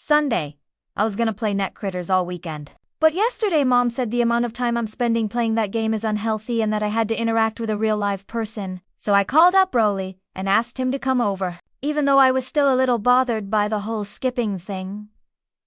Sunday. I was gonna play Net Critters all weekend. But yesterday Mom said the amount of time I'm spending playing that game is unhealthy and that I had to interact with a real live person. So I called up Rolly and asked him to come over, even though I was still a little bothered by the whole skipping thing.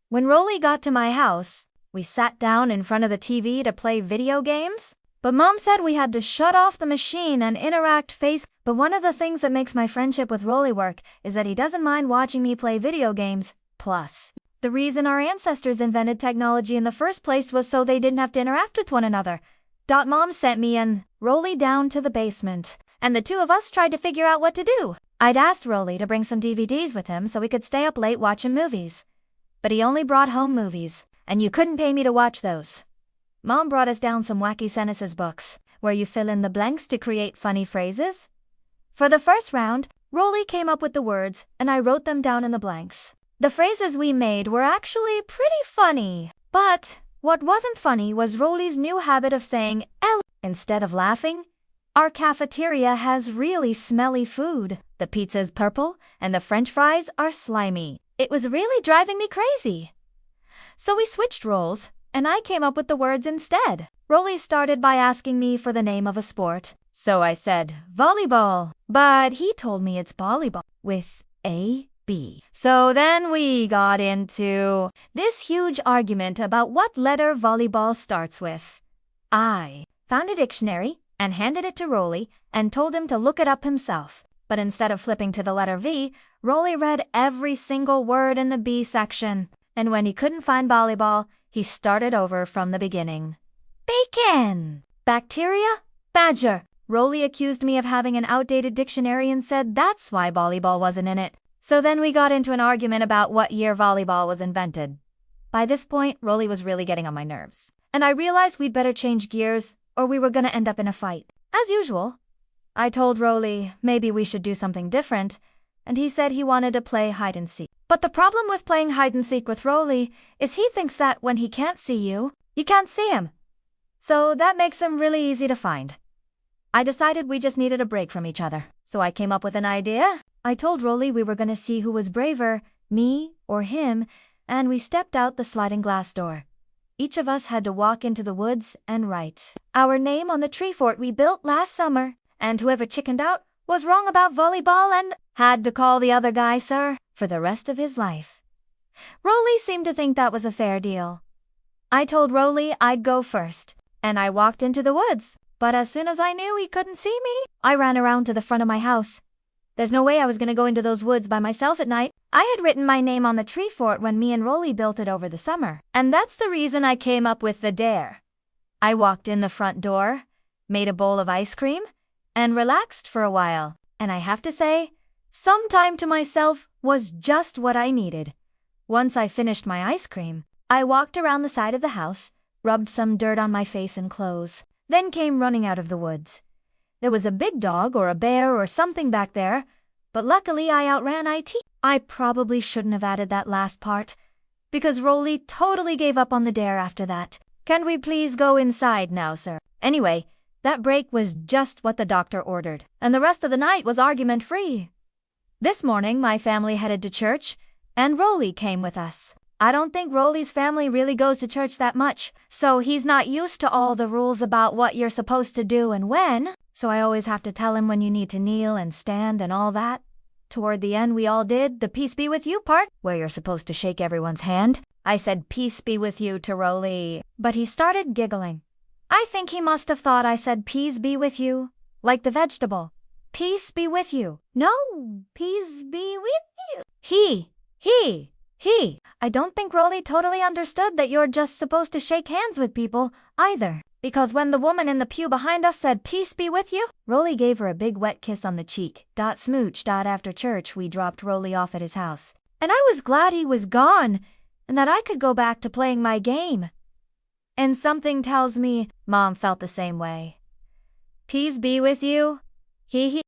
When Rolly got to my house, we sat down in front of the TV to play video games. But Mom said we had to shut off the machine and interact face. But one of the things that makes my friendship with Rolly work is that he doesn't mind watching me play video games. Plus, the reason our ancestors invented technology in the first place was so they didn't have to interact with one another. Mom sent me and Rolly down to the basement, and the two of us tried to figure out what to do. I'd asked Rolly to bring some DVDs with him so we could stay up late watching movies. But he only brought home movies, and you couldn't pay me to watch those. Mom brought us down some wacky sentences books, where you fill in the blanks to create funny phrases. For the first round, Rolly came up with the words, and I wrote them down in the blanks. The phrases we made were actually pretty funny. But what wasn't funny was Rolly's new habit of saying L instead of laughing. Our cafeteria has really smelly food. The pizza's purple, and the French fries are slimy. It was really driving me crazy. So we switched roles, and I came up with the words instead. Rolly started by asking me for the name of a sport. So I said, volleyball. But he told me it's volleyball with a B. So then we got into this huge argument about what letter volleyball starts with. I found a dictionary and handed it to Rolly and told him to look it up himself. But instead of flipping to the letter V, Rolly read every single word in the B section. And when he couldn't find volleyball, he started over from the beginning. Bacon! Bacteria? Badger. Rolly accused me of having an outdated dictionary and said that's why volleyball wasn't in it. So then we got into an argument about what year volleyball was invented. By this point, Rolly was really getting on my nerves. And I realized we'd better change gears or we were gonna end up in a fight. As usual, I told Rolly maybe we should do something different, and he said he wanted to play hide and seek. But the problem with playing hide and seek with Rolly is he thinks that when he can't see you, you can't see him. So that makes him really easy to find. I decided we just needed a break from each other. So I came up with an idea. I told Rolly we were going to see who was braver, me or him, and we stepped out the sliding glass door. Each of us had to walk into the woods and write our name on the tree fort we built last summer, and whoever chickened out was wrong about volleyball and had to call the other guy sir for the rest of his life. Rolly seemed to think that was a fair deal. I told Rolly I'd go first, and I walked into the woods. But as soon as I knew he couldn't see me, I ran around to the front of my house. There's no way I was going to go into those woods by myself at night. I had written my name on the tree fort when me and Rolly built it over the summer. And that's the reason I came up with the dare. I walked in the front door, made a bowl of ice cream, and relaxed for a while. And I have to say, some time to myself was just what I needed. Once I finished my ice cream, I walked around the side of the house, rubbed some dirt on my face and clothes, then came running out of the woods. There was a big dog or a bear or something back there, but luckily I outran it. I probably shouldn't have added that last part, because Rolly totally gave up on the dare after that. Can we please go inside now, sir? Anyway, that break was just what the doctor ordered, and the rest of the night was argument-free. This morning my family headed to church, and Rolly came with us. I don't think Rolly's family really goes to church that much, so he's not used to all the rules about what you're supposed to do and when, so I always have to tell him when you need to kneel and stand and all that. Toward the end we all did the peace be with you part, where you're supposed to shake everyone's hand. I said peace be with you to Rolly, but he started giggling. I think he must have thought I said peace be with you, like the vegetable. Peace be with you. No, peace be with you. He. I don't think Rolly totally understood that you're just supposed to shake hands with people, either. Because when the woman in the pew behind us said, peace be with you, Rolly gave her a big wet kiss on the cheek. Smooch. After church, we dropped Rolly off at his house. And I was glad he was gone, and that I could go back to playing my game. And something tells me Mom felt the same way. Peace be with you. He.